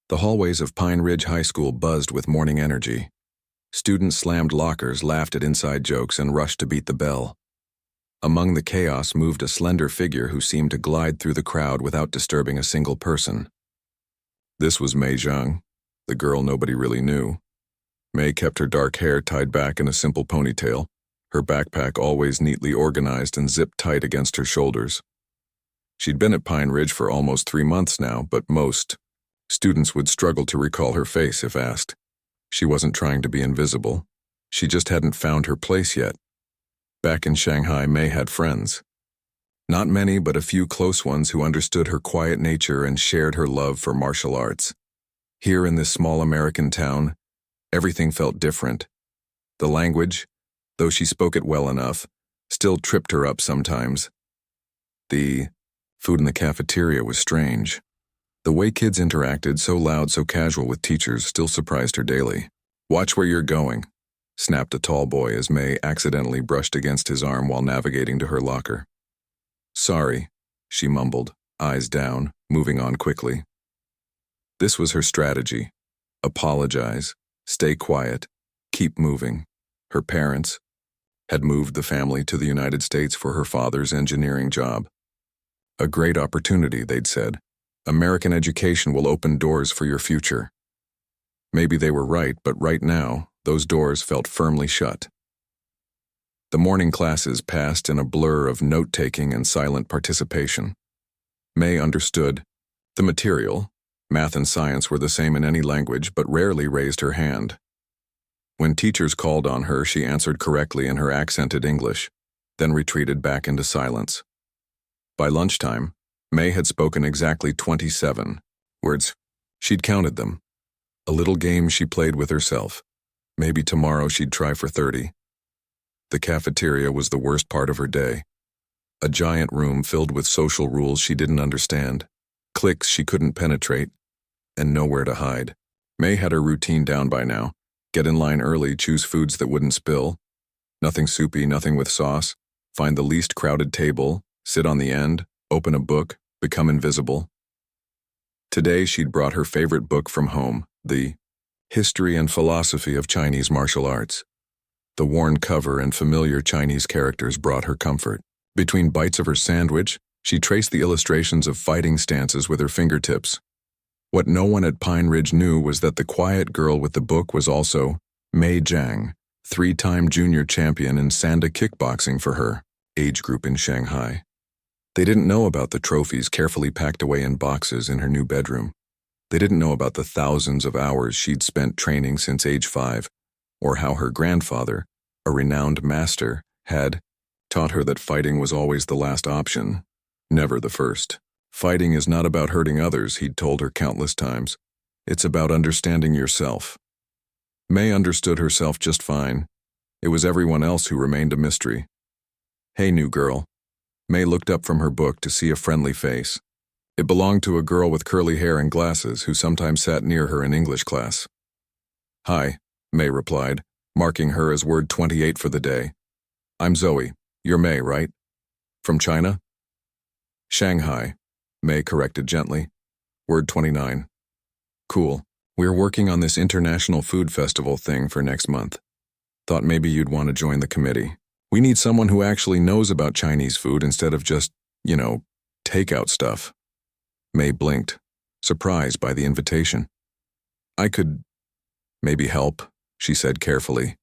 The hallways of Pine Ridge High School buzzed with morning energy. Students slammed lockers, laughed at inside jokes, and rushed to beat the bell. Among the chaos moved a slender figure who seemed to glide through the crowd without disturbing a single person. This was Mei Zhang, the girl nobody really knew. Mei kept her dark hair tied back in a simple ponytail, her backpack always neatly organized and zipped tight against her shoulders. She'd been at Pine Ridge for almost 3 months now, but most students would struggle to recall her face if asked. She wasn't trying to be invisible. She just hadn't found her place yet. Back in Shanghai, Mei had friends. Not many, but a few close ones who understood her quiet nature and shared her love for martial arts. Here in this small American town, everything felt different. The language, though she spoke it well enough, still tripped her up sometimes. The food in the cafeteria was strange. The way kids interacted, so loud, so casual with teachers, still surprised her daily. "Watch where you're going," snapped a tall boy as Mei accidentally brushed against his arm while navigating to her locker. "Sorry," she mumbled, eyes down, moving on quickly. This was her strategy. Apologize, stay quiet, keep moving. Her parents had moved the family to the United States for her father's engineering job. A great opportunity, they'd said. American education will open doors for your future. Maybe they were right, but right now, those doors felt firmly shut. The morning classes passed in a blur of note-taking and silent participation. Mei understood the material. Math and science were the same in any language, but rarely raised her hand. When teachers called on her, she answered correctly in her accented English, then retreated back into silence. By lunchtime, Mei had spoken exactly 27 words. She'd counted them. A little game she played with herself. Maybe tomorrow she'd try for 30. The cafeteria was the worst part of her day. A giant room filled with social rules she didn't understand, cliques she couldn't penetrate, and nowhere to hide. Mei had her routine down by now. Get in line early, choose foods that wouldn't spill. Nothing soupy, nothing with sauce. Find the least crowded table, sit on the end, open a book, become invisible. Today she'd brought her favorite book from home, the History and Philosophy of Chinese Martial Arts. The worn cover and familiar Chinese characters brought her comfort. Between bites of her sandwich, she traced the illustrations of fighting stances with her fingertips. What no one at Pine Ridge knew was that the quiet girl with the book was also Mei Zhang, 3-time junior champion in Sanda kickboxing for her age group in Shanghai. They didn't know about the trophies carefully packed away in boxes in her new bedroom. They didn't know about the thousands of hours she'd spent training since age 5, or how her grandfather, a renowned master, had taught her that fighting was always the last option, never the first. Fighting is not about hurting others, he'd told her countless times. It's about understanding yourself. Mei understood herself just fine. It was everyone else who remained a mystery. "Hey, new girl." Mei looked up from her book to see a friendly face. It belonged to a girl with curly hair and glasses who sometimes sat near her in English class. "Hi," Mei replied, marking her as word 28 for the day. "I'm Zoe. You're Mei, right? From China?" "Shanghai," Mei corrected gently. Word 29. "Cool. We're working on this international food festival thing for next month. Thought maybe you'd want to join the committee. We need someone who actually knows about Chinese food instead of just, takeout stuff." Mei blinked, surprised by the invitation. "I could maybe help," she said carefully.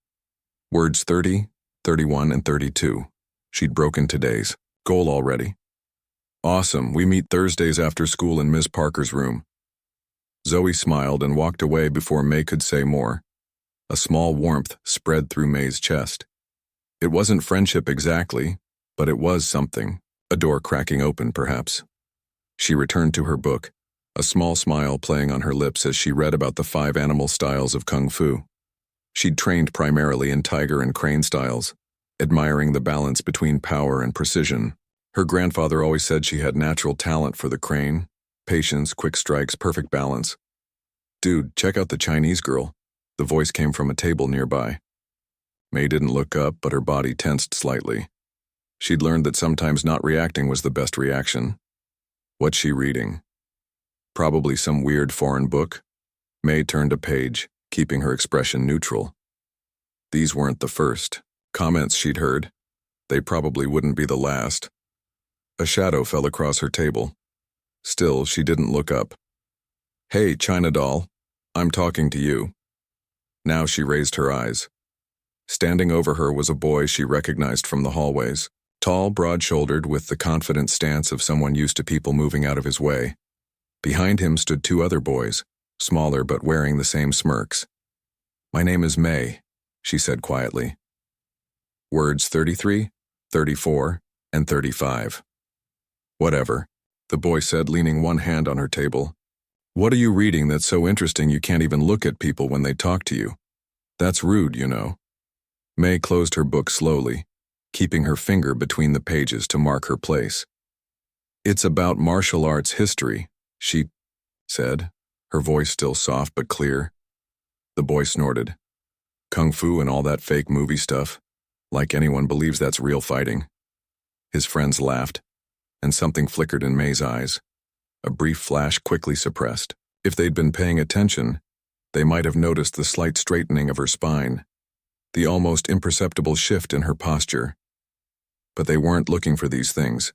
Words 30, 31, and 32. She'd broken today's goal already. "Awesome, we meet Thursdays after school in Ms. Parker's room." Zoe smiled and walked away before Mei could say more. A small warmth spread through Mei's chest. It wasn't friendship exactly, but it was something, a door cracking open perhaps. She returned to her book, a small smile playing on her lips as she read about the 5 animal styles of Kung Fu. She'd trained primarily in tiger and crane styles, admiring the balance between power and precision. Her grandfather always said she had natural talent for the crane, patience, quick strikes, perfect balance. "Dude, check out the Chinese girl." The voice came from a table nearby. Mei didn't look up, but her body tensed slightly. She'd learned that sometimes not reacting was the best reaction. What's she reading? Probably some weird foreign book, May turned a page, keeping her expression neutral. These weren't the first comments she'd heard. They probably wouldn't be the last. A shadow fell across her table. Still, she didn't look up. "Hey, China doll, I'm talking to you." Now she raised her eyes. Standing over her was a boy she recognized from the hallways, tall, broad-shouldered, with the confident stance of someone used to people moving out of his way. Behind him stood two other boys, smaller but wearing the same smirks. "My name is May," she said quietly. Words 33, 34, and 35. "Whatever," the boy said, leaning one hand on her table. "What are you reading that's so interesting you can't even look at people when they talk to you? That's rude, you know." May closed her book slowly, keeping her finger between the pages to mark her place. "It's about martial arts history," she said, her voice still soft but clear. The boy snorted. "Kung fu and all that fake movie stuff, like anyone believes that's real fighting." His friends laughed, and something flickered in May's eyes, a brief flash quickly suppressed. If they'd been paying attention, they might have noticed the slight straightening of her spine, the almost imperceptible shift in her posture. But they weren't looking for these things.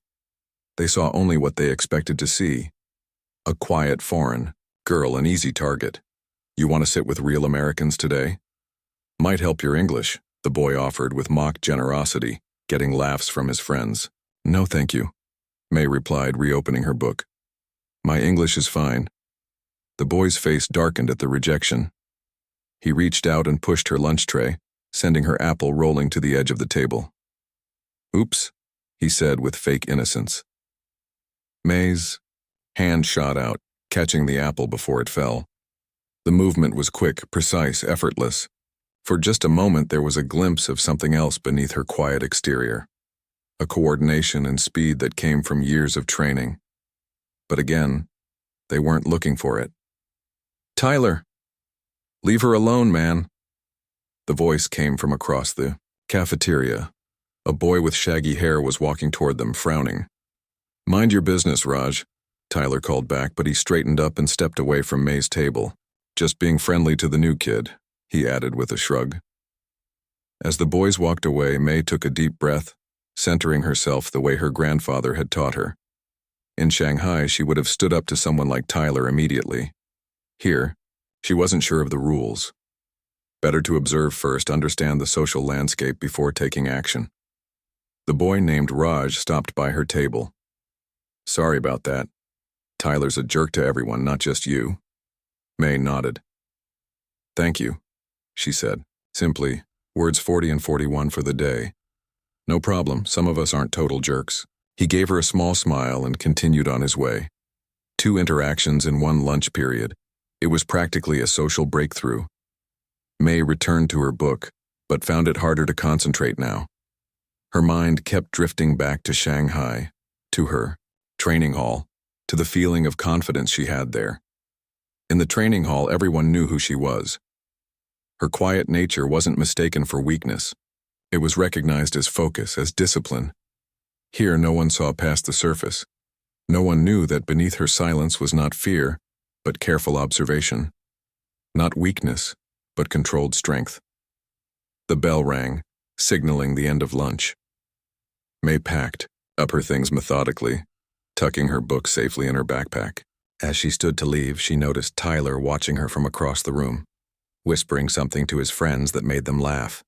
They saw only what they expected to see. A quiet foreign girl, an easy target. "You want to sit with real Americans today? Might help your English," the boy offered with mock generosity, getting laughs from his friends. "No, thank you," May replied, reopening her book. "My English is fine." The boy's face darkened at the rejection. He reached out and pushed her lunch tray, sending her apple rolling to the edge of the table. "Oops," he said with fake innocence. May's hand shot out, catching the apple before it fell. The movement was quick, precise, effortless. For just a moment there was a glimpse of something else beneath her quiet exterior, a coordination and speed that came from years of training. But again, they weren't looking for it. "Tyler! Leave her alone, man!" The voice came from across the cafeteria. A boy with shaggy hair was walking toward them, frowning. "Mind your business, Raj," Tyler called back, but he straightened up and stepped away from May's table. "Just being friendly to the new kid," he added with a shrug. As the boys walked away, May took a deep breath, centering herself the way her grandfather had taught her. In Shanghai, she would have stood up to someone like Tyler immediately. Here, she wasn't sure of the rules. Better to observe first, understand the social landscape before taking action. The boy named Raj stopped by her table. "Sorry about that. Tyler's a jerk to everyone, not just you." May nodded. "Thank you," she said, simply, words 40 and 41 for the day. "No problem, some of us aren't total jerks." He gave her a small smile and continued on his way. 2 interactions in 1 lunch period. It was practically a social breakthrough. May returned to her book, but found it harder to concentrate now. Her mind kept drifting back to Shanghai, to her training hall, to the feeling of confidence she had there. In the training hall, everyone knew who she was. Her quiet nature wasn't mistaken for weakness. It was recognized as focus, as discipline. Here, no one saw past the surface. No one knew that beneath her silence was not fear, but careful observation. Not weakness, but controlled strength. The bell rang, signaling the end of lunch. May packed up her things methodically, tucking her book safely in her backpack. As she stood to leave, she noticed Tyler watching her from across the room, whispering something to his friends that made them laugh.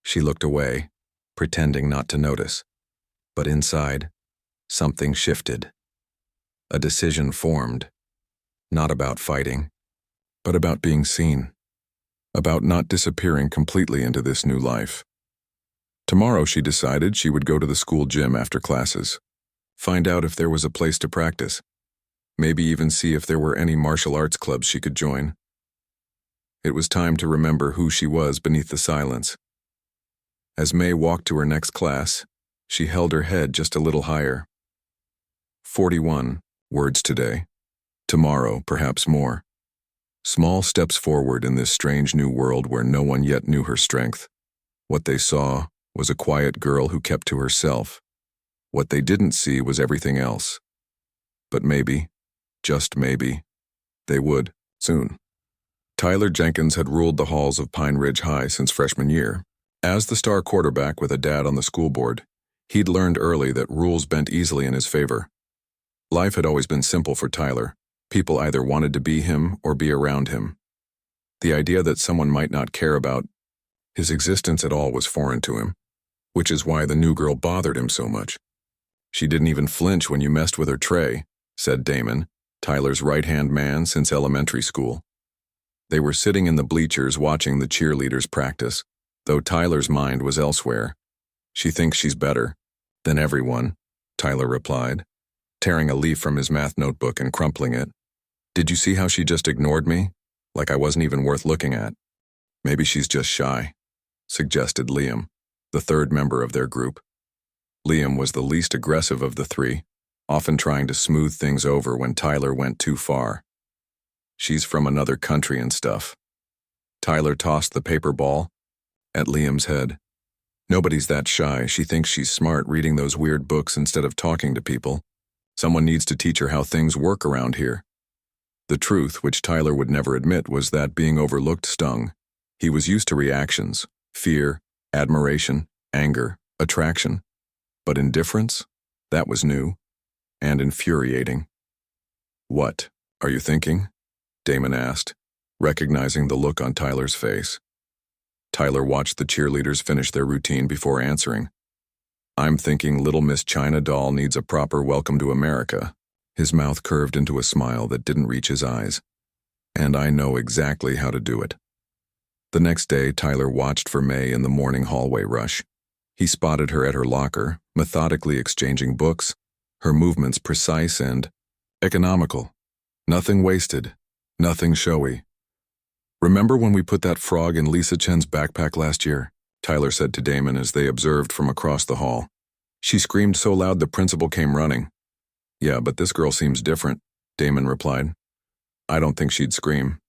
She looked away, pretending not to notice. But inside, something shifted. A decision formed, not about fighting, but about being seen, about not disappearing completely into this new life. Tomorrow, she decided, she would go to the school gym after classes, find out if there was a place to practice, maybe even see if there were any martial arts clubs she could join. It was time to remember who she was beneath the silence. As May walked to her next class, she held her head just a little higher. 41 words today. Tomorrow, perhaps more. Small steps forward in this strange new world where no one yet knew her strength. What they saw was a quiet girl who kept to herself. What they didn't see was everything else. But maybe, just maybe, they would, soon. Tyler Jenkins had ruled the halls of Pine Ridge High since freshman year. As the star quarterback with a dad on the school board, he'd learned early that rules bent easily in his favor. Life had always been simple for Tyler. People either wanted to be him or be around him. The idea that someone might not care about his existence at all was foreign to him, which is why the new girl bothered him so much. "She didn't even flinch when you messed with her tray," said Damon, Tyler's right-hand man since elementary school. They were sitting in the bleachers watching the cheerleaders practice, though Tyler's mind was elsewhere. "She thinks she's better than everyone," Tyler replied, tearing a leaf from his math notebook and crumpling it. "Did you see how she just ignored me? Like I wasn't even worth looking at." "Maybe she's just shy," suggested Liam, the third member of their group. Liam was the least aggressive of the three, often trying to smooth things over when Tyler went too far. "She's from another country and stuff." Tyler tossed the paper ball at Liam's head. "Nobody's that shy. She thinks she's smart reading those weird books instead of talking to people. Someone needs to teach her how things work around here." The truth, which Tyler would never admit, was that being overlooked stung. He was used to reactions: fear, admiration, anger, attraction. But indifference? That was new and infuriating. "What are you thinking?" Damon asked, recognizing the look on Tyler's face. Tyler watched the cheerleaders finish their routine before answering. "I'm thinking Little Miss China doll needs a proper welcome to America." His mouth curved into a smile that didn't reach his eyes. "And I know exactly how to do it." The next day, Tyler watched for May in the morning hallway rush. He spotted her at her locker, methodically exchanging books, her movements precise and economical. Nothing wasted, nothing showy. "Remember when we put that frog in Lisa Chen's backpack last year?" Tyler said to Damon as they observed from across the hall. "She screamed so loud the principal came running." "Yeah, but this girl seems different," Damon replied. "I don't think she'd scream.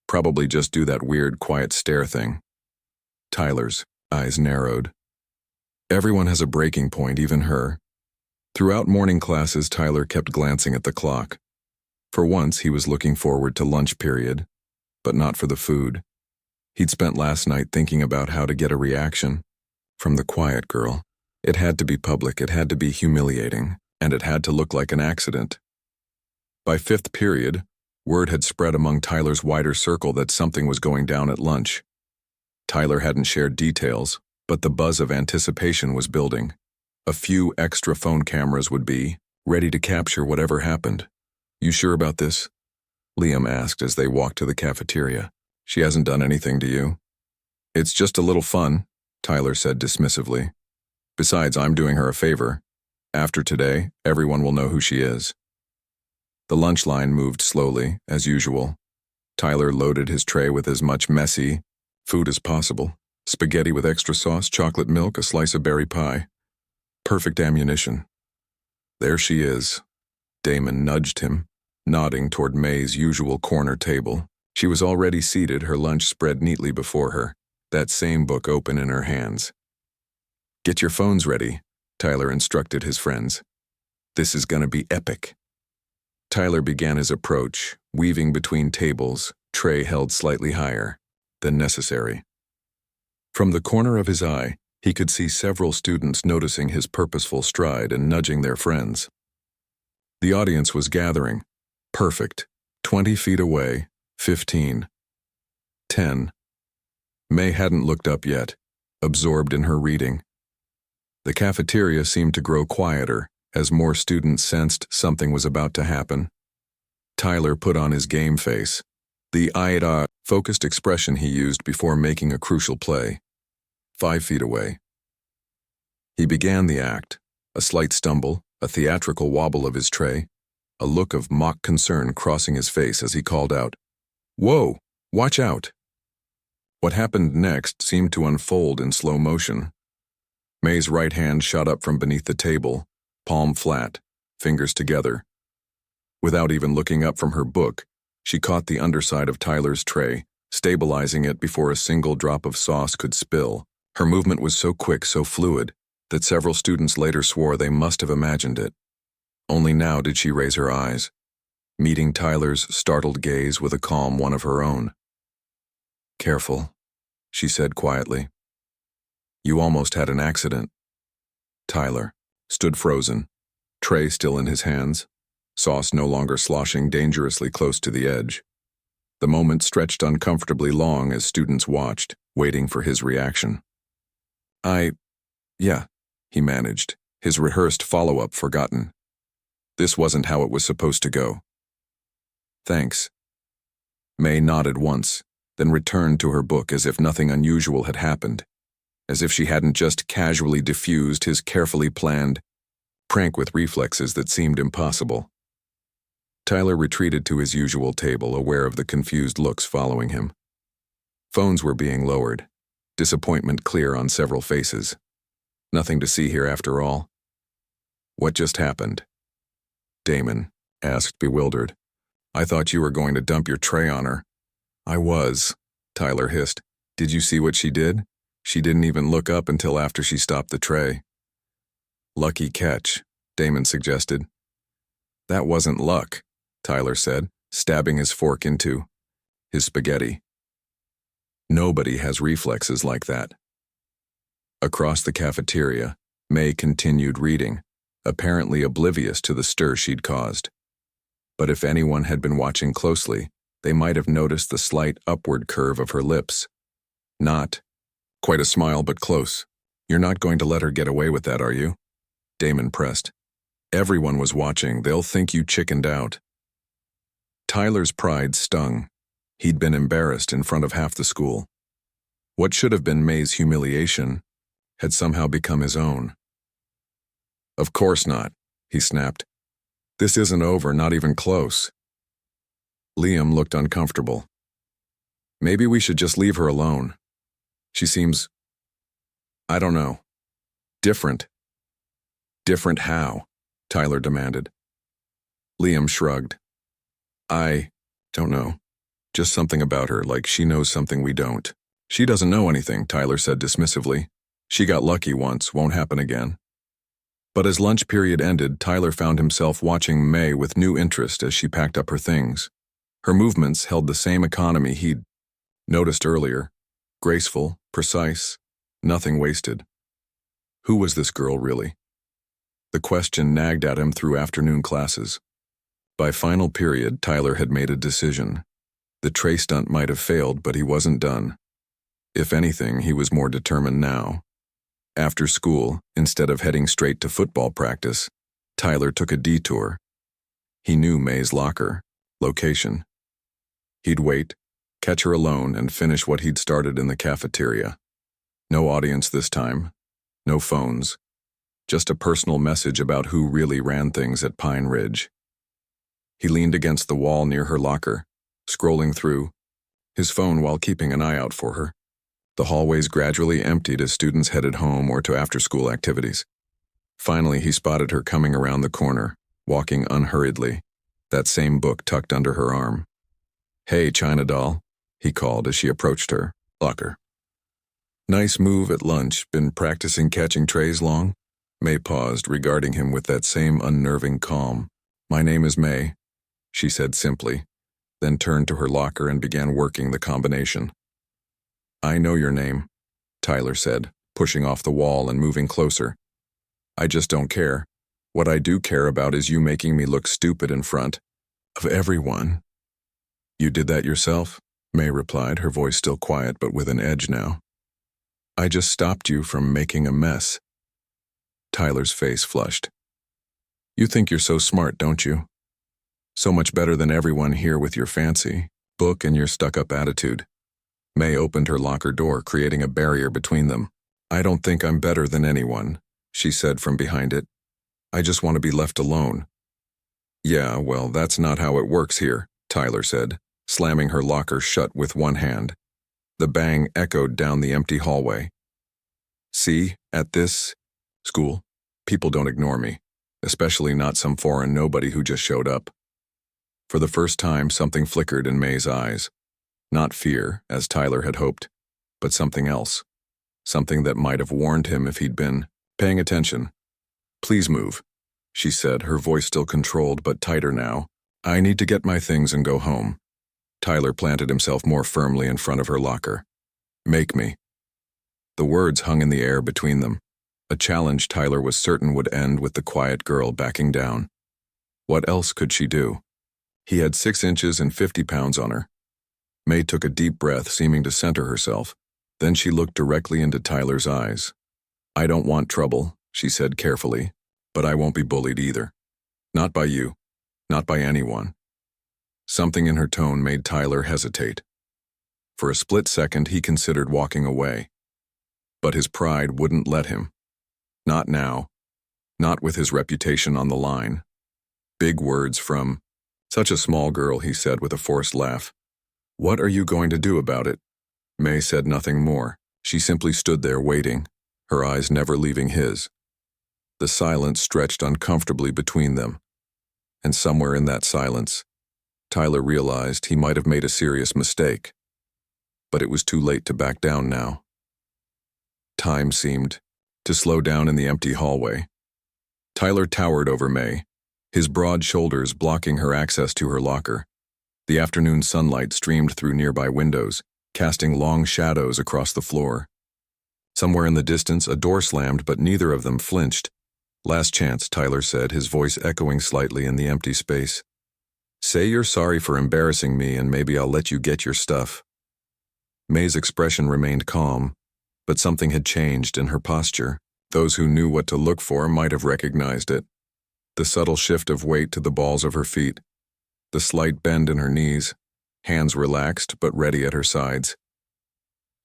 Probably just do that weird, quiet stare thing." Tyler's eyes narrowed. Everyone has a breaking point, even her. Throughout morning classes, Tyler kept glancing at the clock. For once, he was looking forward to lunch period, but not for the food. He'd spent last night thinking about how to get a reaction from the quiet girl. It had to be public, it had to be humiliating, and it had to look like an accident. By fifth period, word had spread among Tyler's wider circle that something was going down at lunch. Tyler hadn't shared details, but the buzz of anticipation was building. A few extra phone cameras would be ready to capture whatever happened. "You sure about this?" Liam asked as they walked to the cafeteria. "She hasn't done anything to you?" "It's just a little fun," Tyler said dismissively. "Besides, I'm doing her a favor. After today, everyone will know who she is." The lunch line moved slowly, as usual. Tyler loaded his tray with as much messy food as possible. Spaghetti with extra sauce, chocolate milk, a slice of berry pie. Perfect ammunition. "There she is." Damon nudged him, nodding toward May's usual corner table. She was already seated, her lunch spread neatly before her, that same book open in her hands. "Get your phones ready," Tyler instructed his friends. "This is gonna be epic." Tyler began his approach, weaving between tables, tray held slightly higher than necessary. From the corner of his eye, he could see several students noticing his purposeful stride and nudging their friends. The audience was gathering. Perfect. 20 feet away. 15. 10. May hadn't looked up yet, absorbed in her reading. The cafeteria seemed to grow quieter as more students sensed something was about to happen. Tyler put on his game face, the focused expression he used before making a crucial play. 5 feet away. He began the act, a slight stumble, a theatrical wobble of his tray, a look of mock concern crossing his face as he called out, "Whoa, watch out!" What happened next seemed to unfold in slow motion. May's right hand shot up from beneath the table, palm flat, fingers together. Without even looking up from her book, she caught the underside of Tyler's tray, stabilizing it before a single drop of sauce could spill. Her movement was so quick, so fluid, that several students later swore they must have imagined it. Only now did she raise her eyes, meeting Tyler's startled gaze with a calm one of her own. Careful, she said quietly. You almost had an accident. Tyler stood frozen, tray still in his hands, sauce no longer sloshing dangerously close to the edge. The moment stretched uncomfortably long as students watched, waiting for his reaction. Yeah, he managed, his rehearsed follow-up forgotten. This wasn't how it was supposed to go. Thanks. May nodded once, then returned to her book as if nothing unusual had happened, as if she hadn't just casually diffused his carefully planned prank with reflexes that seemed impossible. Tyler retreated to his usual table, aware of the confused looks following him. Phones were being lowered, disappointment clear on several faces. Nothing to see here after all. What just happened? Damon asked, bewildered. I thought you were going to dump your tray on her. I was, Tyler hissed. Did you see what she did? She didn't even look up until after she stopped the tray. Lucky catch, Damon suggested. That wasn't luck, Tyler said, stabbing his fork into his spaghetti. Nobody has reflexes like that. Across the cafeteria, May continued reading, apparently oblivious to the stir she'd caused. But if anyone had been watching closely, they might have noticed the slight upward curve of her lips. Not quite a smile, but close. You're not going to let her get away with that, are you? Damon pressed. Everyone was watching. They'll think you chickened out. Tyler's pride stung. He'd been embarrassed in front of half the school. What should have been May's humiliation had somehow become his own. Of course not, he snapped. This isn't over, not even close. Liam looked uncomfortable. Maybe we should just leave her alone. She seems, I don't know, different. Different how? Tyler demanded. Liam shrugged. I don't know. Just something about her, like she knows something we don't. She doesn't know anything, Tyler said dismissively. She got lucky once, won't happen again. But as lunch period ended, Tyler found himself watching May with new interest as she packed up her things. Her movements held the same economy he'd noticed earlier. Graceful, precise, nothing wasted. Who was this girl really? The question nagged at him through afternoon classes. By final period, Tyler had made a decision. The tray stunt might have failed, but he wasn't done. If anything, he was more determined now. After school, instead of heading straight to football practice, Tyler took a detour. He knew May's locker, location. He'd wait, catch her alone, and finish what he'd started in the cafeteria. No audience this time, no phones, just a personal message about who really ran things at Pine Ridge. He leaned against the wall near her locker, scrolling through his phone while keeping an eye out for her. The hallways gradually emptied as students headed home or to after-school activities. Finally, he spotted her coming around the corner, walking unhurriedly, that same book tucked under her arm. Hey, China doll, he called as she approached her locker. Nice move at lunch. Been practicing catching trays long? May paused, regarding him with that same unnerving calm. My name is May, she said simply, then turned to her locker and began working the combination. I know your name, Tyler said, pushing off the wall and moving closer. I just don't care. What I do care about is you making me look stupid in front of everyone. You did that yourself? May replied, her voice still quiet but with an edge now. I just stopped you from making a mess. Tyler's face flushed. You think you're so smart, don't you? So much better than everyone here with your fancy book and your stuck-up attitude. May opened her locker door, creating a barrier between them. I don't think I'm better than anyone, she said from behind it. I just want to be left alone. Yeah, well, that's not how it works here, Tyler said, slamming her locker shut with one hand. The bang echoed down the empty hallway. See, at this school, people don't ignore me, especially not some foreign nobody who just showed up. For the first time, something flickered in May's eyes. Not fear, as Tyler had hoped, but something else. Something that might have warned him if he'd been paying attention. Please move, she said, her voice still controlled but tighter now. I need to get my things and go home. Tyler planted himself more firmly in front of her locker. Make me. The words hung in the air between them, a challenge Tyler was certain would end with the quiet girl backing down. What else could she do? He had 6 inches and 50 pounds on her. May took a deep breath, seeming to center herself. Then she looked directly into Tyler's eyes. I don't want trouble, she said carefully, but I won't be bullied either. Not by you. Not by anyone. Something in her tone made Tyler hesitate. For a split second, he considered walking away. But his pride wouldn't let him. Not now. Not with his reputation on the line. Big words from such a small girl, he said with a forced laugh. What are you going to do about it? May said nothing more. She simply stood there waiting, her eyes never leaving his. The silence stretched uncomfortably between them. And somewhere in that silence, Tyler realized he might have made a serious mistake. But it was too late to back down now. Time seemed to slow down in the empty hallway. Tyler towered over May, his broad shoulders blocking her access to her locker. The afternoon sunlight streamed through nearby windows, casting long shadows across the floor. Somewhere in the distance, a door slammed, but neither of them flinched. Last chance, Tyler said, his voice echoing slightly in the empty space. Say you're sorry for embarrassing me and maybe I'll let you get your stuff. May's expression remained calm, but something had changed in her posture. Those who knew what to look for might have recognized it. The subtle shift of weight to the balls of her feet, the slight bend in her knees, hands relaxed but ready at her sides.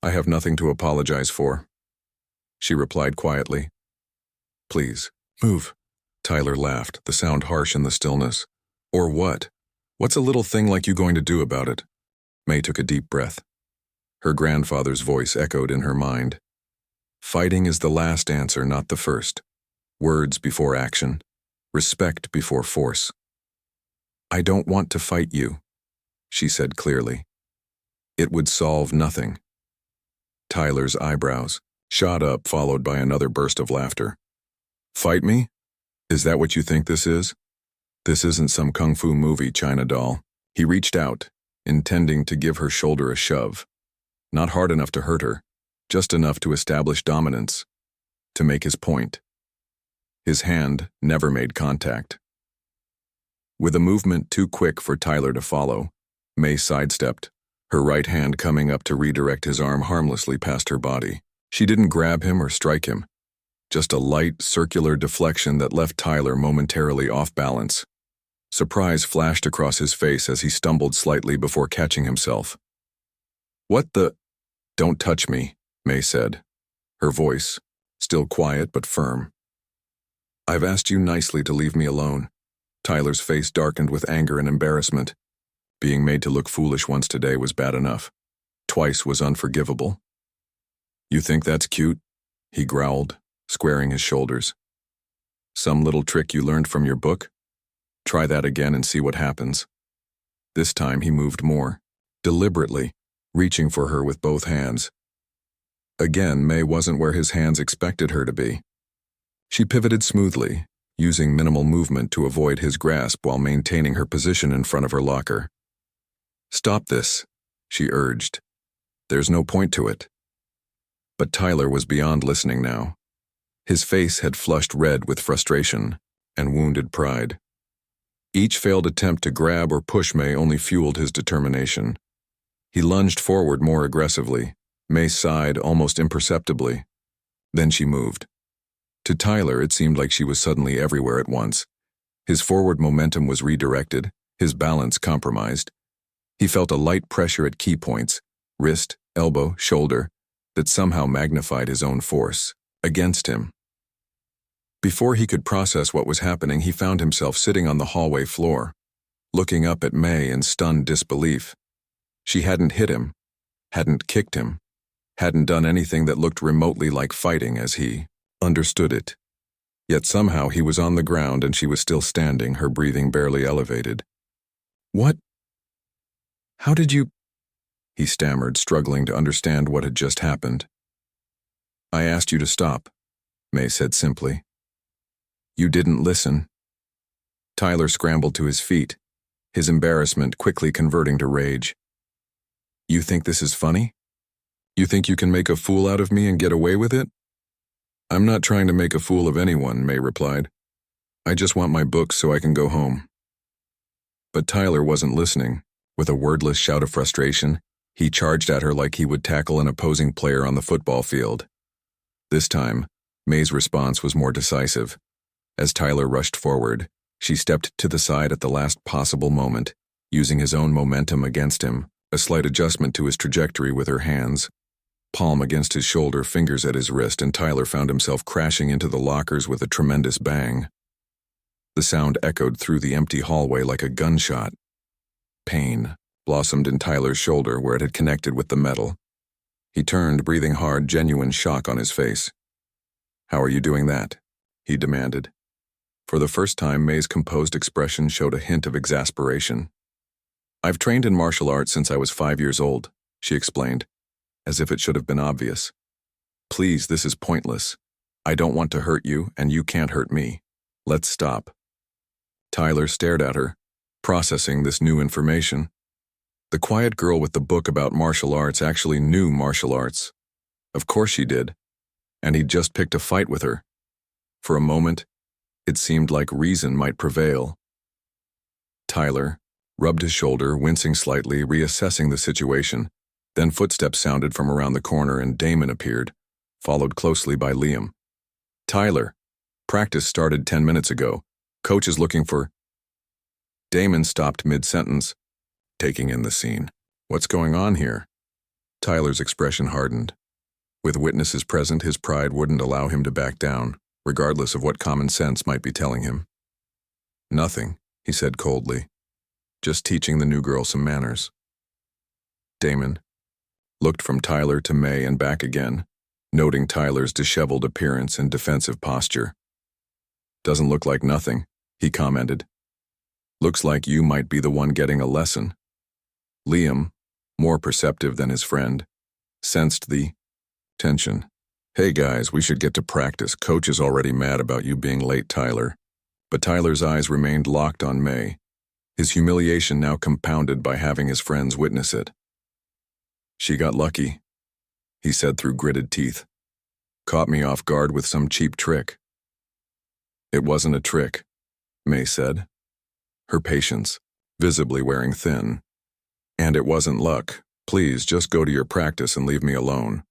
I have nothing to apologize for, she replied quietly. Please, move. Tyler laughed, the sound harsh in the stillness. Or what? What's a little thing like you going to do about it? May took a deep breath. Her grandfather's voice echoed in her mind. Fighting is the last answer, not the first. Words before action. Respect before force. I don't want to fight you, she said clearly. It would solve nothing. Tyler's eyebrows shot up, followed by another burst of laughter. Fight me? Is that what you think this is? This isn't some kung fu movie, China doll. He reached out, intending to give her shoulder a shove. Not hard enough to hurt her, just enough to establish dominance, to make his point. His hand never made contact. With a movement too quick for Tyler to follow, May sidestepped, her right hand coming up to redirect his arm harmlessly past her body. She didn't grab him or strike him, just a light, circular deflection that left Tyler momentarily off balance. Surprise flashed across his face as he stumbled slightly before catching himself. What the? Don't touch me, May said, her voice still quiet but firm. I've asked you nicely to leave me alone. Tyler's face darkened with anger and embarrassment. Being made to look foolish once today was bad enough. Twice was unforgivable. You think that's cute? He growled, squaring his shoulders. Some little trick you learned from your book? Try that again and see what happens. This time he moved more, deliberately, reaching for her with both hands. Again, May wasn't where his hands expected her to be. She pivoted smoothly, using minimal movement to avoid his grasp while maintaining her position in front of her locker. Stop this, she urged. There's no point to it. But Tyler was beyond listening now. His face had flushed red with frustration and wounded pride. Each failed attempt to grab or push May only fueled his determination. He lunged forward more aggressively. May sighed almost imperceptibly. Then she moved. To Tyler, it seemed like she was suddenly everywhere at once. His forward momentum was redirected, his balance compromised. He felt a light pressure at key points, wrist, elbow, shoulder, that somehow magnified his own force, against him. Before he could process what was happening, he found himself sitting on the hallway floor, looking up at May in stunned disbelief. She hadn't hit him, hadn't kicked him, hadn't done anything that looked remotely like fighting as he understood it. Yet somehow he was on the ground and she was still standing, her breathing barely elevated. What? How did you? He stammered, struggling to understand what had just happened. I asked you to stop, May said simply. You didn't listen. Tyler scrambled to his feet, his embarrassment quickly converting to rage. You think this is funny? You think you can make a fool out of me and get away with it? I'm not trying to make a fool of anyone, May replied. I just want my books so I can go home. But Tyler wasn't listening. With a wordless shout of frustration, he charged at her like he would tackle an opposing player on the football field. This time, May's response was more decisive. As Tyler rushed forward, she stepped to the side at the last possible moment, using his own momentum against him, a slight adjustment to his trajectory with her hands. Palm against his shoulder, fingers at his wrist, and Tyler found himself crashing into the lockers with a tremendous bang. The sound echoed through the empty hallway like a gunshot. Pain blossomed in Tyler's shoulder where it had connected with the metal. He turned, breathing hard, genuine shock on his face. How are you doing that? He demanded. For the first time, May's composed expression showed a hint of exasperation. I've trained in martial arts since I was 5 years old, she explained, as if it should have been obvious. Please, this is pointless. I don't want to hurt you, and you can't hurt me. Let's stop. Tyler stared at her, processing this new information. The quiet girl with the book about martial arts actually knew martial arts. Of course she did. And he'd just picked a fight with her. For a moment, it seemed like reason might prevail. Tyler rubbed his shoulder, wincing slightly, reassessing the situation. Then footsteps sounded from around the corner and Damon appeared, followed closely by Liam. Tyler, practice started 10 minutes ago. Coach is looking for... Damon stopped mid-sentence, taking in the scene. What's going on here? Tyler's expression hardened. With witnesses present, his pride wouldn't allow him to back down, regardless of what common sense might be telling him. Nothing, he said coldly. Just teaching the new girl some manners. Damon looked from Tyler to May and back again, noting Tyler's disheveled appearance and defensive posture. Doesn't look like nothing, he commented. Looks like you might be the one getting a lesson. Liam, more perceptive than his friend, sensed the tension. Hey guys, we should get to practice. Coach is already mad about you being late, Tyler. But Tyler's eyes remained locked on May, his humiliation now compounded by having his friends witness it. She got lucky, he said through gritted teeth. Caught me off guard with some cheap trick. It wasn't a trick, May said, her patience visibly wearing thin. And it wasn't luck. Please, just go to your practice and leave me alone.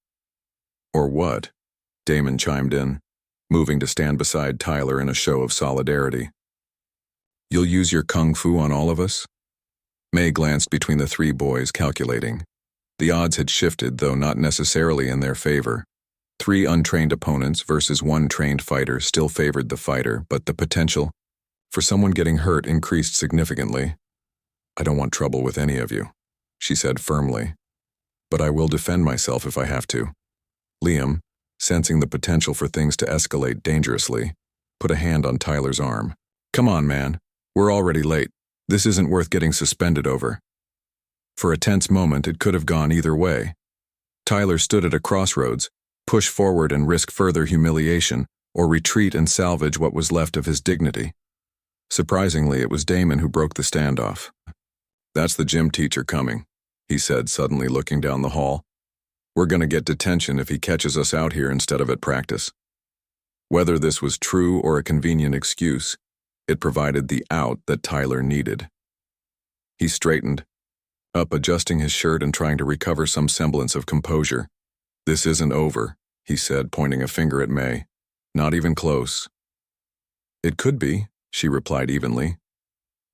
Or what? Damon chimed in, moving to stand beside Tyler in a show of solidarity. You'll use your kung fu on all of us? May glanced between the three boys, calculating. The odds had shifted, though not necessarily in their favor. 3 untrained opponents versus 1 trained fighter still favored the fighter, but the potential for someone getting hurt increased significantly. I don't want trouble with any of you, she said firmly. But I will defend myself if I have to. Liam, sensing the potential for things to escalate dangerously, put a hand on Tyler's arm. Come on, man. We're already late. This isn't worth getting suspended over. For a tense moment, it could have gone either way. Tyler stood at a crossroads, push forward and risk further humiliation, or retreat and salvage what was left of his dignity. Surprisingly, it was Damon who broke the standoff. That's the gym teacher coming, he said, suddenly looking down the hall. We're gonna get detention if he catches us out here instead of at practice. Whether this was true or a convenient excuse, it provided the out that Tyler needed. He straightened up, adjusting his shirt and trying to recover some semblance of composure. This isn't over, he said, pointing a finger at May. Not even close. It could be, she replied evenly.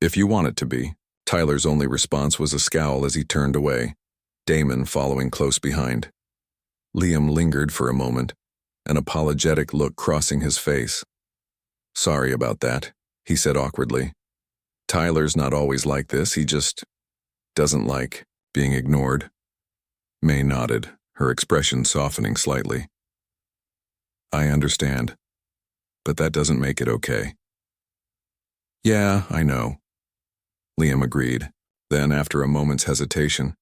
If you want it to be. Tyler's only response was a scowl as he turned away, Damon following close behind. Liam lingered for a moment, an apologetic look crossing his face. Sorry about that, he said awkwardly. Tyler's not always like this, he just doesn't like being ignored. May nodded, her expression softening slightly. I understand, but that doesn't make it okay. Yeah, I know, Liam agreed. Then, after a moment's hesitation,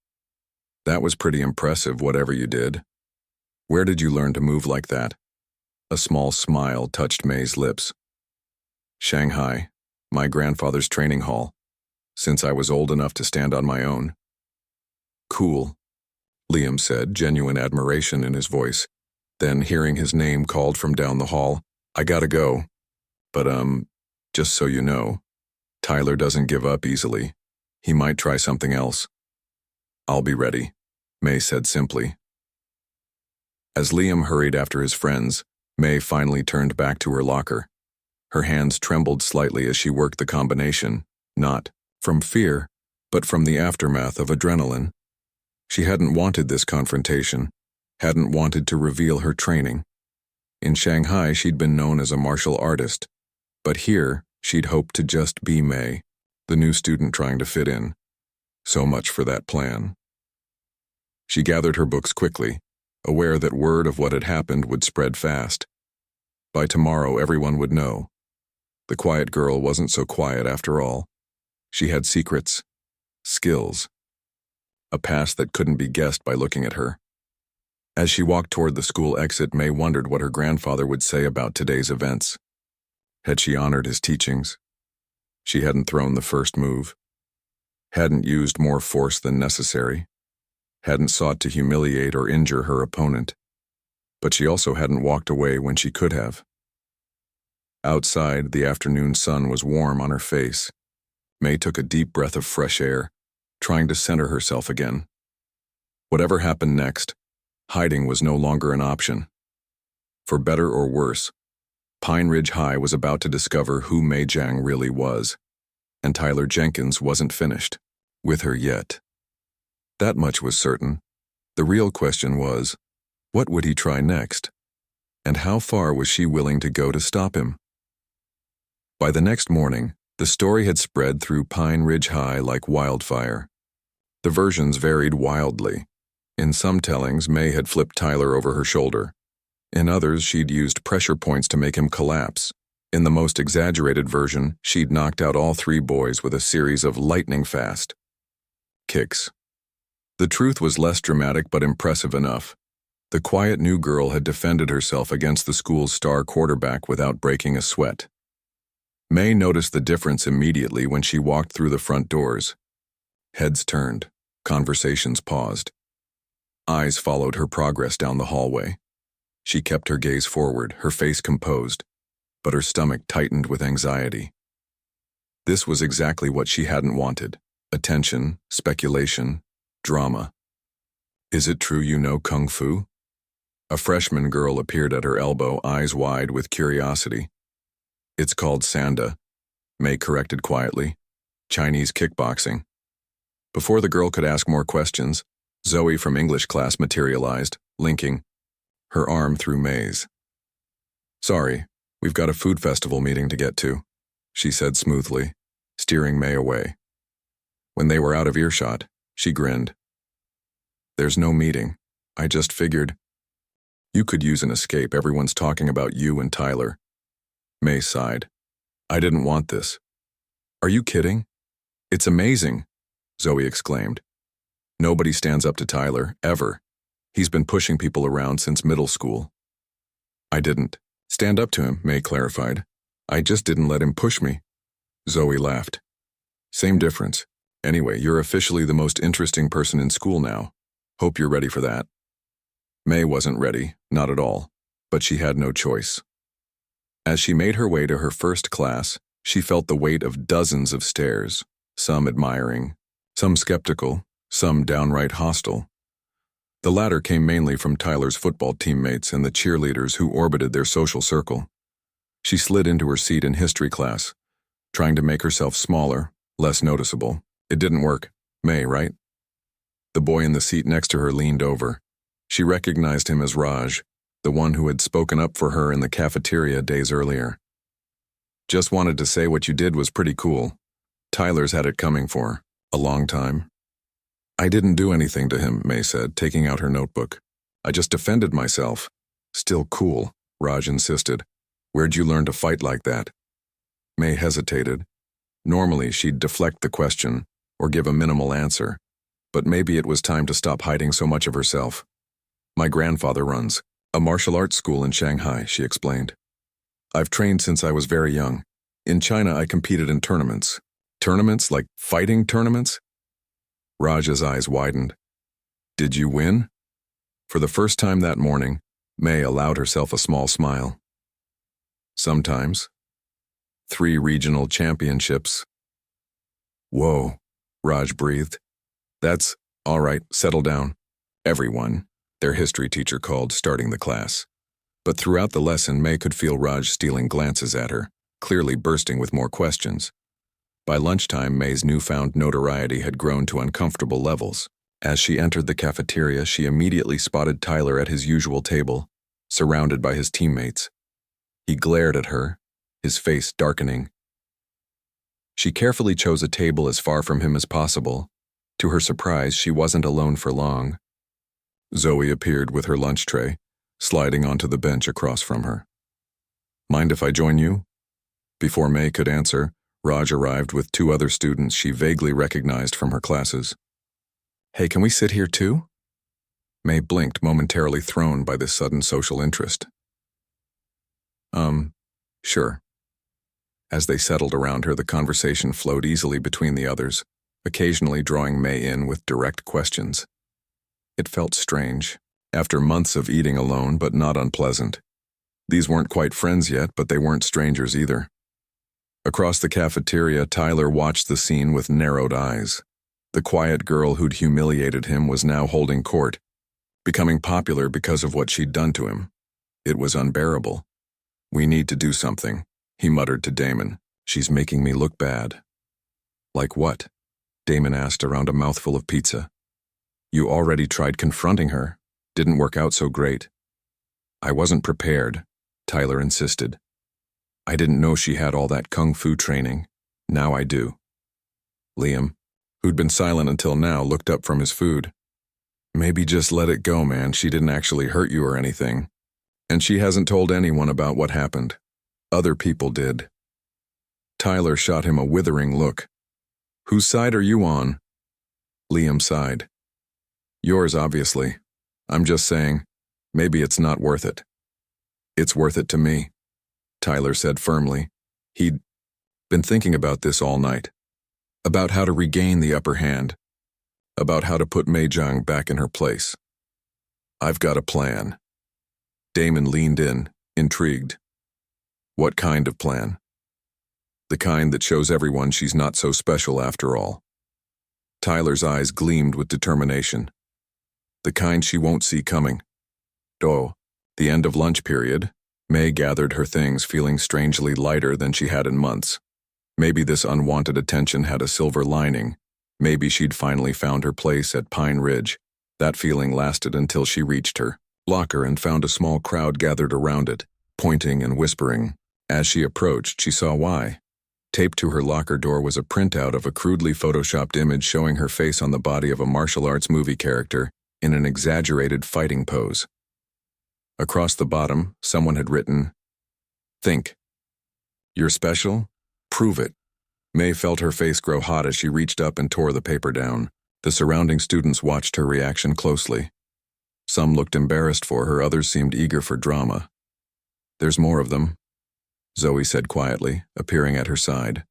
that was pretty impressive, whatever you did. Where did you learn to move like that? A small smile touched May's lips. Shanghai, my grandfather's training hall, since I was old enough to stand on my own. Cool, Liam said, genuine admiration in his voice. Then, hearing his name called from down the hall, I gotta go. But, just so you know, Tyler doesn't give up easily. He might try something else. I'll be ready, May said simply. As Liam hurried after his friends, May finally turned back to her locker. Her hands trembled slightly as she worked the combination, not from fear, but from the aftermath of adrenaline. She hadn't wanted this confrontation, hadn't wanted to reveal her training. In Shanghai, she'd been known as a martial artist, but here, she'd hoped to just be May, the new student trying to fit in. So much for that plan. She gathered her books quickly, aware that word of what had happened would spread fast. By tomorrow, everyone would know. The quiet girl wasn't so quiet after all. She had secrets, skills, a past that couldn't be guessed by looking at her. As she walked toward the school exit, May wondered what her grandfather would say about today's events. Had she honored his teachings? She hadn't thrown the first move, hadn't used more force than necessary, hadn't sought to humiliate or injure her opponent, but she also hadn't walked away when she could have. Outside, the afternoon sun was warm on her face. May took a deep breath of fresh air, trying to center herself again. Whatever happened next, hiding was no longer an option. For better or worse, Pine Ridge High was about to discover who Mei Jiang really was, and Tyler Jenkins wasn't finished with her yet. That much was certain. The real question was, what would he try next? And how far was she willing to go to stop him? By the next morning, the story had spread through Pine Ridge High like wildfire. The versions varied wildly. In some tellings, May had flipped Tyler over her shoulder. In others, she'd used pressure points to make him collapse. In the most exaggerated version, she'd knocked out all three boys with a series of lightning-fast kicks. The truth was less dramatic but impressive enough. The quiet new girl had defended herself against the school's star quarterback without breaking a sweat. May noticed the difference immediately when she walked through the front doors. Heads turned, conversations paused. Eyes followed her progress down the hallway. She kept her gaze forward, her face composed, but her stomach tightened with anxiety. This was exactly what she hadn't wanted: attention, speculation, drama. Is it true you know Kung Fu? A freshman girl appeared at her elbow, eyes wide with curiosity. It's called Sanda, May corrected quietly. Chinese kickboxing. Before the girl could ask more questions, Zoe from English class materialized, linking her arm through May's. Sorry, we've got a food festival meeting to get to, she said smoothly, steering May away. When they were out of earshot, she grinned. There's no meeting. I just figured. You could use an escape. Everyone's talking about you and Tyler. May sighed. I didn't want this. Are you kidding? It's amazing, Zoe exclaimed. Nobody stands up to Tyler, ever. He's been pushing people around since middle school. I didn't stand up to him, May clarified. I just didn't let him push me. Zoe laughed. Same difference. Anyway, you're officially the most interesting person in school now. Hope you're ready for that. May wasn't ready, not at all, but she had no choice. As she made her way to her first class, she felt the weight of dozens of stares, some admiring, some skeptical, some downright hostile. The latter came mainly from Tyler's football teammates and the cheerleaders who orbited their social circle. She slid into her seat in history class, trying to make herself smaller, less noticeable. It didn't work. May, right? The boy in the seat next to her leaned over. She recognized him as Raj, the one who had spoken up for her in the cafeteria days earlier. Just wanted to say what you did was pretty cool. Tyler's had it coming for her a long time. I didn't do anything to him, May said, taking out her notebook. I just defended myself. Still cool, Raj insisted. Where'd you learn to fight like that? May hesitated. Normally, she'd deflect the question or give a minimal answer, but maybe it was time to stop hiding so much of herself. My grandfather runs a martial arts school in Shanghai, she explained. I've trained since I was very young. In China, I competed in tournaments. Tournaments like fighting tournaments? Raj's eyes widened. Did you win? For the first time that morning, May allowed herself a small smile. Sometimes. 3 regional championships. Whoa, Raj breathed. That's all right, settle down. Everyone, their history teacher called, starting the class. But throughout the lesson, May could feel Raj stealing glances at her, clearly bursting with more questions. By lunchtime, May's newfound notoriety had grown to uncomfortable levels. As she entered the cafeteria, she immediately spotted Tyler at his usual table, surrounded by his teammates. He glared at her, his face darkening. She carefully chose a table as far from him as possible. To her surprise, she wasn't alone for long. Zoe appeared with her lunch tray, sliding onto the bench across from her. Mind if I join you? Before May could answer, Raj arrived with 2 other students she vaguely recognized from her classes. Hey, can we sit here too? May blinked, momentarily thrown by this sudden social interest. Sure. As they settled around her, the conversation flowed easily between the others, occasionally drawing May in with direct questions. It felt strange, after months of eating alone, but not unpleasant. These weren't quite friends yet, but they weren't strangers either. Across the cafeteria, Tyler watched the scene with narrowed eyes. The quiet girl who'd humiliated him was now holding court, becoming popular because of what she'd done to him. It was unbearable. We need to do something, he muttered to Damon. She's making me look bad. Like what? Damon asked around a mouthful of pizza. You already tried confronting her. Didn't work out so great. I wasn't prepared, Tyler insisted. I didn't know she had all that kung fu training. Now I do. Liam, who'd been silent until now, looked up from his food. Maybe just let it go, man. She didn't actually hurt you or anything. And she hasn't told anyone about what happened. Other people did. Tyler shot him a withering look. Whose side are you on? Liam sighed. Yours, obviously. I'm just saying, maybe it's not worth it. It's worth it to me, Tyler said firmly. He'd been thinking about this all night. About how to regain the upper hand. About how to put Mei Zhang back in her place. I've got a plan. Damon leaned in, intrigued. What kind of plan? The kind that shows everyone she's not so special after all. Tyler's eyes gleamed with determination. The kind she won't see coming. The end of lunch period, May gathered her things, feeling strangely lighter than she had in months. Maybe this unwanted attention had a silver lining. Maybe she'd finally found her place at Pine Ridge. That feeling lasted until she reached her locker and found a small crowd gathered around it, pointing and whispering. As she approached, she saw why. Taped to her locker door was a printout of a crudely photoshopped image showing her face on the body of a martial arts movie character in an exaggerated fighting pose. Across the bottom, someone had written, Think. You're special? Prove it. May felt her face grow hot as she reached up and tore the paper down. The surrounding students watched her reaction closely. Some looked embarrassed for her, others seemed eager for drama. There's more of them, Zoe said quietly, appearing at her side.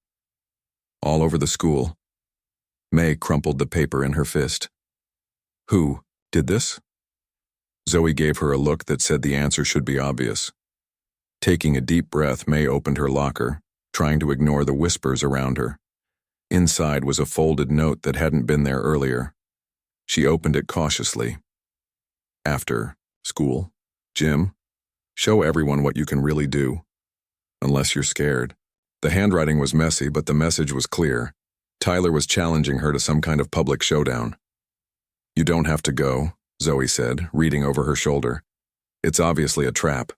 All over the school. May crumpled the paper in her fist. Who did this? Zoe gave her a look that said the answer should be obvious. Taking a deep breath, May opened her locker, trying to ignore the whispers around her. Inside was a folded note that hadn't been there earlier. She opened it cautiously. After school, gym, show everyone what you can really do. Unless you're scared. The handwriting was messy, but the message was clear. Tyler was challenging her to some kind of public showdown. You don't have to go, Zoe said, reading over her shoulder. It's obviously a trap.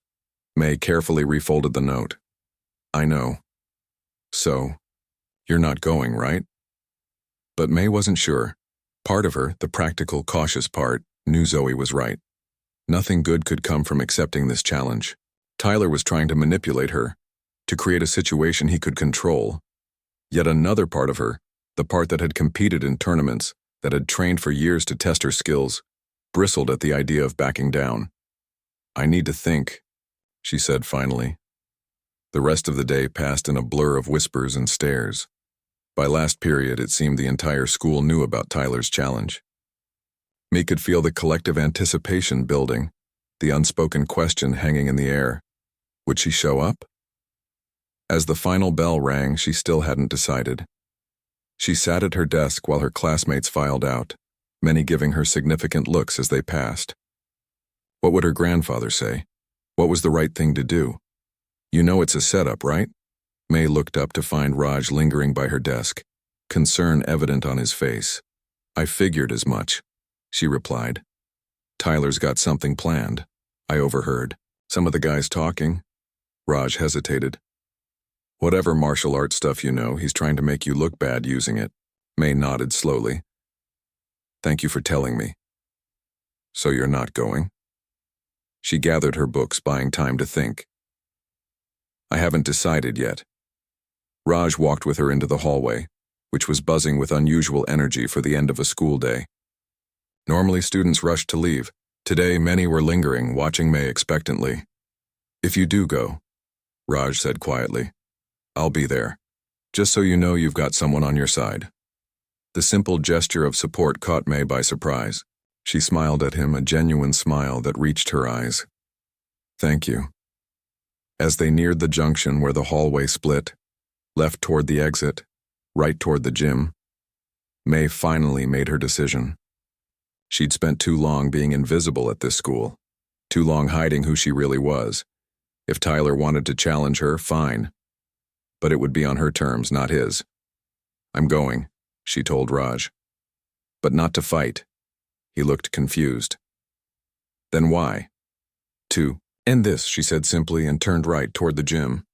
May carefully refolded the note. I know. So, you're not going, right? But May wasn't sure. Part of her, the practical, cautious part, knew Zoe was right. Nothing good could come from accepting this challenge. Tyler was trying to manipulate her, to create a situation he could control. Yet another part of her, the part that had competed in tournaments, that had trained for years to test her skills, bristled at the idea of backing down. I need to think, she said finally. The rest of the day passed in a blur of whispers and stares. By last period, it seemed the entire school knew about Tyler's challenge. May could feel the collective anticipation building, the unspoken question hanging in the air. Would she show up? As the final bell rang, she still hadn't decided. She sat at her desk while her classmates filed out, many giving her significant looks as they passed. What would her grandfather say? What was the right thing to do? You know it's a setup, right? May looked up to find Raj lingering by her desk, concern evident on his face. I figured as much, she replied. Tyler's got something planned. I overheard some of the guys talking. Raj hesitated. Whatever martial arts stuff you know, he's trying to make you look bad using it. May nodded slowly. Thank you for telling me. So you're not going? She gathered her books, buying time to think. I haven't decided yet. Raj walked with her into the hallway, which was buzzing with unusual energy for the end of a school day. Normally students rushed to leave. Today many were lingering, watching May expectantly. If you do go, Raj said quietly, I'll be there, just so you know you've got someone on your side. The simple gesture of support caught May by surprise. She smiled at him, a genuine smile that reached her eyes. Thank you. As they neared the junction where the hallway split, left toward the exit, right toward the gym, May finally made her decision. She'd spent too long being invisible at this school, too long hiding who she really was. If Tyler wanted to challenge her, fine. But it would be on her terms, not his. I'm going, she told Raj. But not to fight. He looked confused. Then why? To end this, she said simply and turned right toward the gym.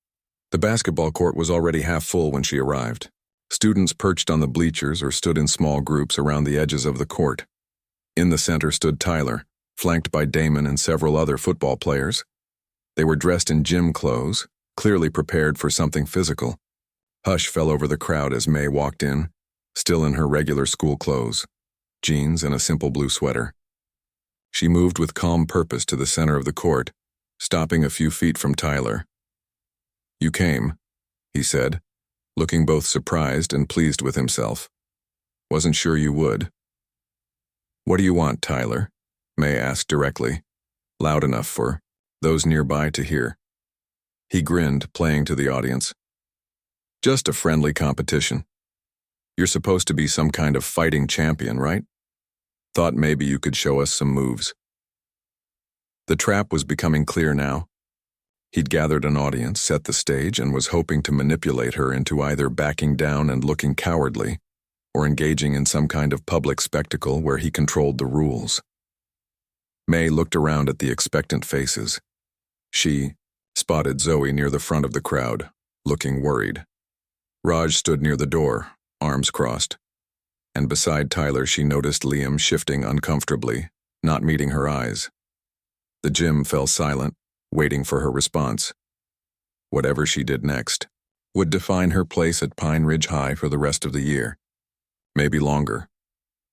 The basketball court was already half full when she arrived. Students perched on the bleachers or stood in small groups around the edges of the court. In the center stood Tyler, flanked by Damon and several other football players. They were dressed in gym clothes, clearly prepared for something physical. Hush fell over the crowd as May walked in, still in her regular school clothes, jeans and a simple blue sweater. She moved with calm purpose to the center of the court, stopping a few feet from Tyler. You came, he said, looking both surprised and pleased with himself. Wasn't sure you would. What do you want, Tyler? May asked directly, loud enough for those nearby to hear. He grinned, playing to the audience. Just a friendly competition. You're supposed to be some kind of fighting champion, right? Thought maybe you could show us some moves. The trap was becoming clear now. He'd gathered an audience, set the stage, and was hoping to manipulate her into either backing down and looking cowardly, or engaging in some kind of public spectacle where he controlled the rules. May looked around at the expectant faces. She spotted Zoe near the front of the crowd, looking worried. Raj stood near the door, arms crossed. And beside Tyler she noticed Liam shifting uncomfortably, not meeting her eyes. The gym fell silent, waiting for her response. Whatever she did next would define her place at Pine Ridge High for the rest of the year. Maybe longer.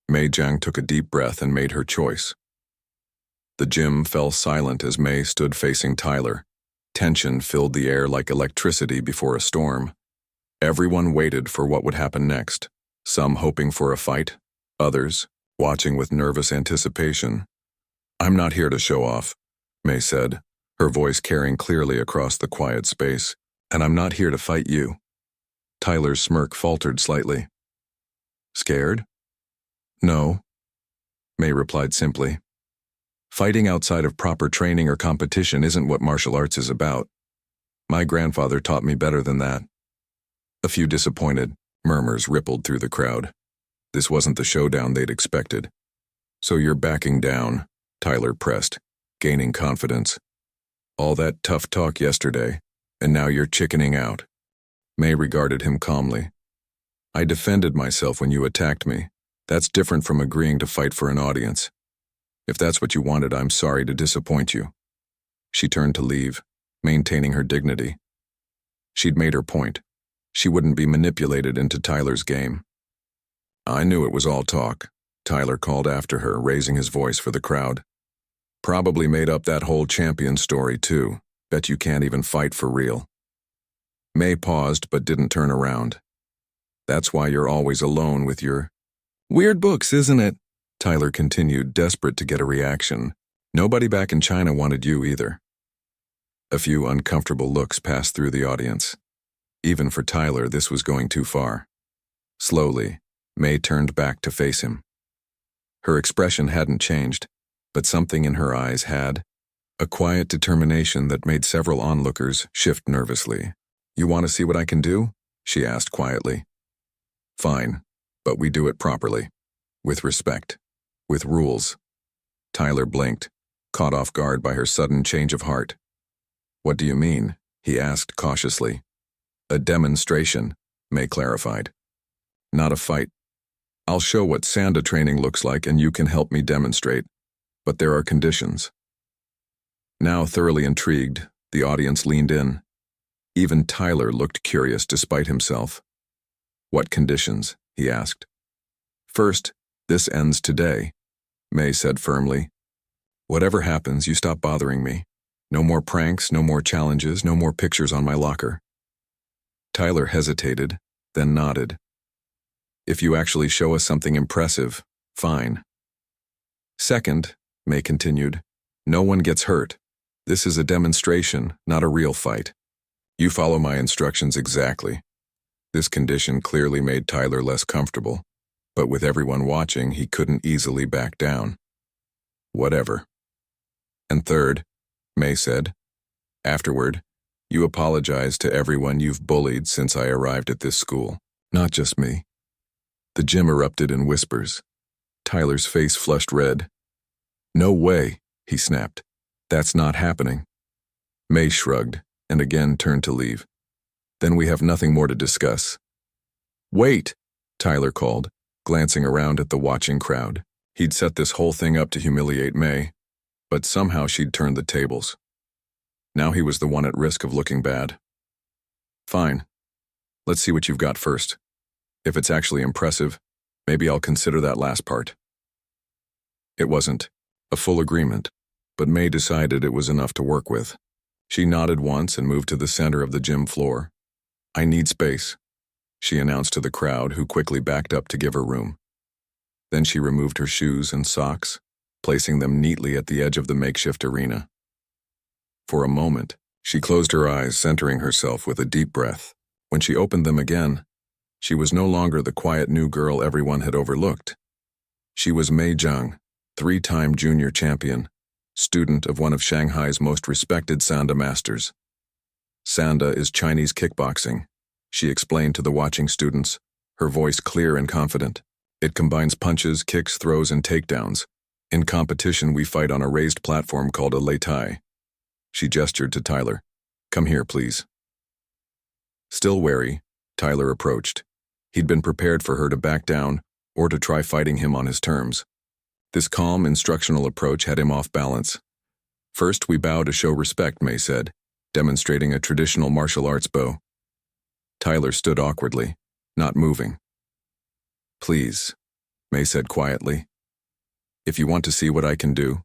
May Jiang took a deep breath and made her choice. The gym fell silent as May stood facing Tyler. Tension filled the air like electricity before a storm. Everyone waited for what would happen next, some hoping for a fight, others watching with nervous anticipation. I'm not here to show off, May said, her voice carrying clearly across the quiet space, and I'm not here to fight you. Tyler's smirk faltered slightly. Scared? No, May replied simply. Fighting outside of proper training or competition isn't what martial arts is about. My grandfather taught me better than that. A few disappointed murmurs rippled through the crowd. This wasn't the showdown they'd expected. So you're backing down, Tyler pressed, gaining confidence. All that tough talk yesterday, and now you're chickening out. May regarded him calmly. I defended myself when you attacked me. That's different from agreeing to fight for an audience. If that's what you wanted, I'm sorry to disappoint you. She turned to leave, maintaining her dignity. She'd made her point. She wouldn't be manipulated into Tyler's game. I knew it was all talk, Tyler called after her, raising his voice for the crowd. Probably made up that whole champion story, too. Bet you can't even fight for real. May paused but didn't turn around. That's why you're always alone with your weird books, isn't it? Tyler continued, desperate to get a reaction. Nobody back in China wanted you either. A few uncomfortable looks passed through the audience. Even for Tyler, this was going too far. Slowly, May turned back to face him. Her expression hadn't changed, but something in her eyes had. A quiet determination that made several onlookers shift nervously. "You want to see what I can do?" she asked quietly. "Fine, but we do it properly. With respect. With rules." Tyler blinked, caught off guard by her sudden change of heart. "What do you mean?" he asked cautiously. "A demonstration," May clarified. "Not a fight. I'll show what Sanda training looks like and you can help me demonstrate. But there are conditions." Now thoroughly intrigued, the audience leaned in. Even Tyler looked curious despite himself. "What conditions?" he asked. "First, this ends today," May said firmly. "Whatever happens, you stop bothering me. No more pranks, no more challenges, no more pictures on my locker." Tyler hesitated, then nodded. "If you actually show us something impressive, fine." "Second," May continued, "no one gets hurt. This is a demonstration, not a real fight. You follow my instructions exactly." This condition clearly made Tyler less comfortable, but with everyone watching, he couldn't easily back down. "Whatever." "And third," May said, "afterward, you apologize to everyone you've bullied since I arrived at this school. Not just me." The gym erupted in whispers. Tyler's face flushed red. "No way," he snapped. "That's not happening." May shrugged and again turned to leave. "Then we have nothing more to discuss." "Wait," Tyler called, glancing around at the watching crowd. He'd set this whole thing up to humiliate May, but somehow she'd turned the tables. Now he was the one at risk of looking bad. "Fine. Let's see what you've got first. If it's actually impressive, maybe I'll consider that last part." It wasn't a full agreement, but May decided it was enough to work with. She nodded once and moved to the center of the gym floor. "I need space," she announced to the crowd, who quickly backed up to give her room. Then she removed her shoes and socks, placing them neatly at the edge of the makeshift arena. For a moment, she closed her eyes, centering herself with a deep breath. When she opened them again, she was no longer the quiet new girl everyone had overlooked. She was May Zhang, 3-time junior champion, student of one of Shanghai's most respected Sanda masters. "Sanda is Chinese kickboxing," she explained to the watching students, her voice clear and confident. "It combines punches, kicks, throws, and takedowns. In competition, we fight on a raised platform called a leitai." She gestured to Tyler. "Come here, please." Still wary, Tyler approached. He'd been prepared for her to back down or to try fighting him on his terms. This calm, instructional approach had him off balance. "First, we bow to show respect," May said, demonstrating a traditional martial arts bow. Tyler stood awkwardly, not moving. "Please," May said quietly. "If you want to see what I can do,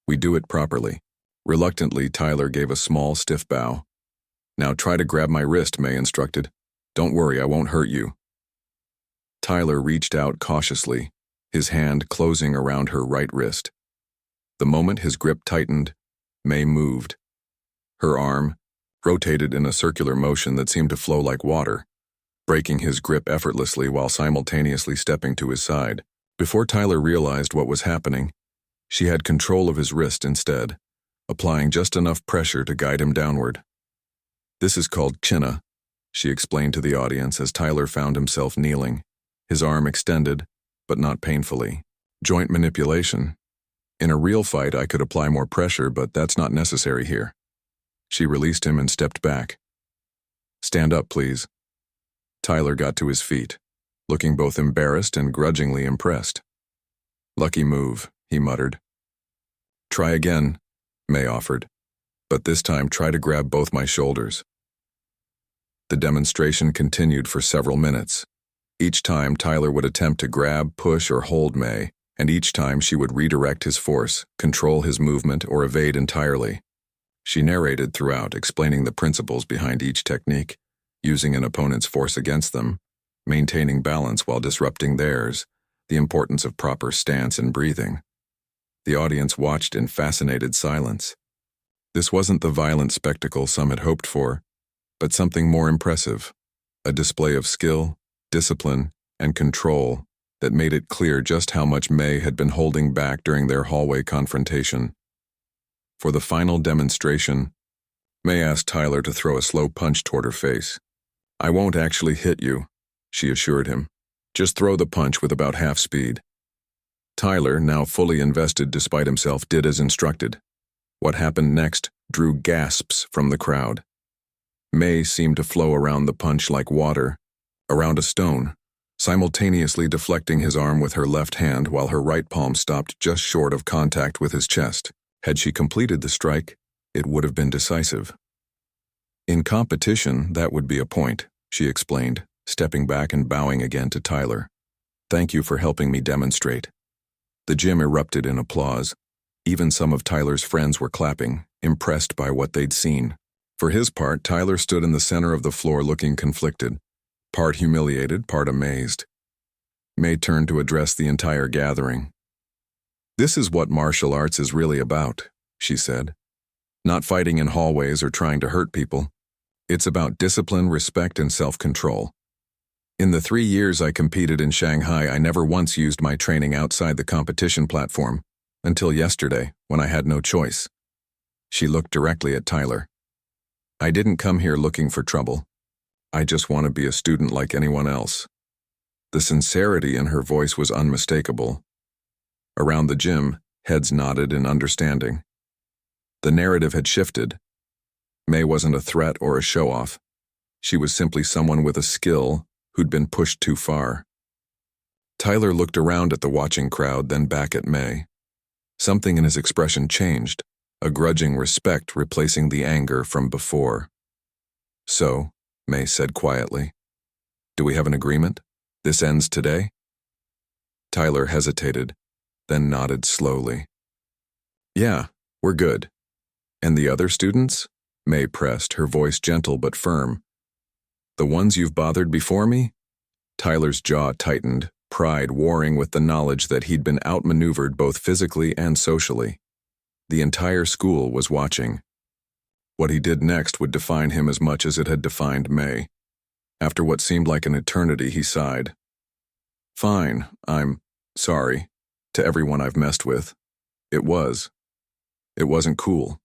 we do it properly." Reluctantly, Tyler gave a small, stiff bow. "Now try to grab my wrist," May instructed. "Don't worry, I won't hurt you." Tyler reached out cautiously, his hand closing around her right wrist. The moment his grip tightened, May moved. Her arm rotated in a circular motion that seemed to flow like water, breaking his grip effortlessly while simultaneously stepping to his side. Before Tyler realized what was happening, she had control of his wrist instead, applying just enough pressure to guide him downward. "This is called chinna," she explained to the audience as Tyler found himself kneeling, his arm extended, but not painfully. "Joint manipulation. In a real fight, I could apply more pressure, but that's not necessary here." She released him and stepped back. "Stand up, please." Tyler got to his feet, looking both embarrassed and grudgingly impressed. "Lucky move," he muttered. "Try again," May offered, "but this time try to grab both my shoulders." The demonstration continued for several minutes. Each time, Tyler would attempt to grab, push, or hold May, and each time she would redirect his force, control his movement, or evade entirely. She narrated throughout, explaining the principles behind each technique, using an opponent's force against them, maintaining balance while disrupting theirs, the importance of proper stance and breathing. The audience watched in fascinated silence. This wasn't the violent spectacle some had hoped for, but something more impressive, a display of skill, discipline, and control that made it clear just how much May had been holding back during their hallway confrontation. For the final demonstration, May asked Tyler to throw a slow punch toward her face. "I won't actually hit you," she assured him. "Just throw the punch with about half speed." Tyler, now fully invested despite himself, did as instructed. What happened next drew gasps from the crowd. May seemed to flow around the punch like water, around a stone, simultaneously deflecting his arm with her left hand while her right palm stopped just short of contact with his chest. Had she completed the strike, it would have been decisive. "In competition, that would be a point," she explained, stepping back and bowing again to Tyler. "Thank you for helping me demonstrate." The gym erupted in applause. Even some of Tyler's friends were clapping, impressed by what they'd seen. For his part, Tyler stood in the center of the floor looking conflicted, part humiliated, part amazed. May turned to address the entire gathering. "This is what martial arts is really about," she said. "Not fighting in hallways or trying to hurt people. It's about discipline, respect, and self-control. In the 3 years I competed in Shanghai, I never once used my training outside the competition platform, until yesterday, when I had no choice." She looked directly at Tyler. "I didn't come here looking for trouble. I just want to be a student like anyone else." The sincerity in her voice was unmistakable. Around the gym, heads nodded in understanding. The narrative had shifted. May wasn't a threat or a show-off. She was simply someone with a skill who'd been pushed too far. Tyler looked around at the watching crowd, then back at May. Something in his expression changed, a grudging respect replacing the anger from before. "So," May said quietly, "do we have an agreement? This ends today?" Tyler hesitated, then nodded slowly. "Yeah, we're good." "And the other students?" May pressed, her voice gentle but firm. "The ones you've bothered before me?" Tyler's jaw tightened, pride warring with the knowledge that he'd been outmaneuvered both physically and socially. The entire school was watching. What he did next would define him as much as it had defined May. After what seemed like an eternity, he sighed. "Fine, I'm sorry to everyone I've messed with. It wasn't cool."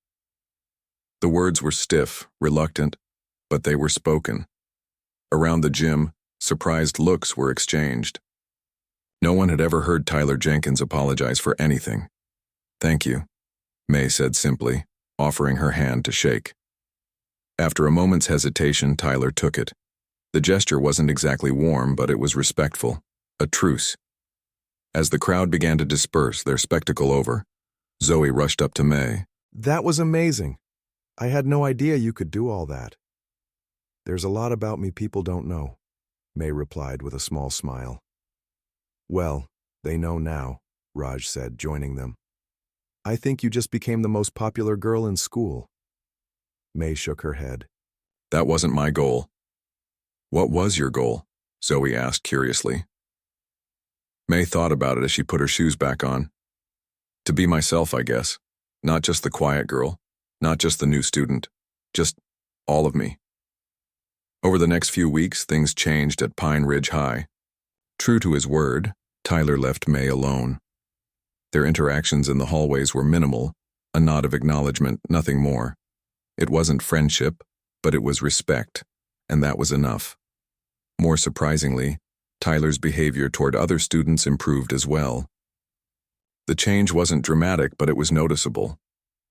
The words were stiff, reluctant, but they were spoken. Around the gym, surprised looks were exchanged. No one had ever heard Tyler Jenkins apologize for anything. "Thank you," May said simply, offering her hand to shake. After a moment's hesitation, Tyler took it. The gesture wasn't exactly warm, but it was respectful, a truce. As the crowd began to disperse, their spectacle over, Zoe rushed up to May. "That was amazing. I had no idea you could do all that." "There's a lot about me people don't know," May replied with a small smile. "Well, they know now," Raj said, joining them. "I think you just became the most popular girl in school." May shook her head. "That wasn't my goal." "What was your goal?" Zoe asked curiously. May thought about it as she put her shoes back on. "To be myself, I guess. Not just the quiet girl, not just the new student, just all of me." Over the next few weeks, things changed at Pine Ridge High. True to his word, Tyler left May alone. Their interactions in the hallways were minimal, a nod of acknowledgement, nothing more. It wasn't friendship, but it was respect, and that was enough. More surprisingly, Tyler's behavior toward other students improved as well. The change wasn't dramatic, but it was noticeable.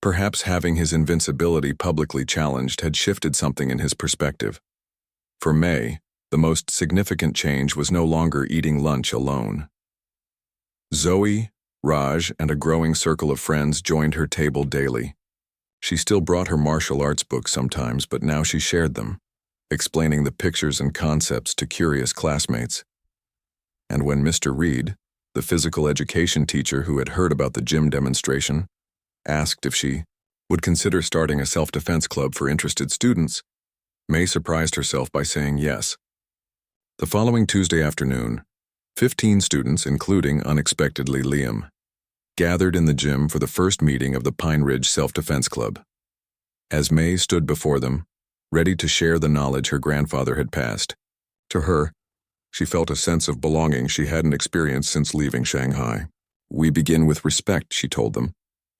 Perhaps having his invincibility publicly challenged had shifted something in his perspective. For May, the most significant change was no longer eating lunch alone. Zoe, Raj, and a growing circle of friends joined her table daily. She still brought her martial arts books sometimes, but now she shared them, explaining the pictures and concepts to curious classmates. And when Mr. Reed, the physical education teacher who had heard about the gym demonstration, asked if she would consider starting a self-defense club for interested students, May surprised herself by saying yes. The following Tuesday afternoon, 15 students, including, unexpectedly, Liam, gathered in the gym for the first meeting of the Pine Ridge Self-Defense Club. As May stood before them, ready to share the knowledge her grandfather had passed, to her, she felt a sense of belonging she hadn't experienced since leaving Shanghai. "We begin with respect," she told them,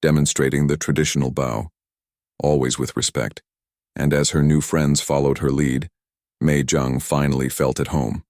demonstrating the traditional bow, always with respect. And as her new friends followed her lead, Mei Zheng finally felt at home.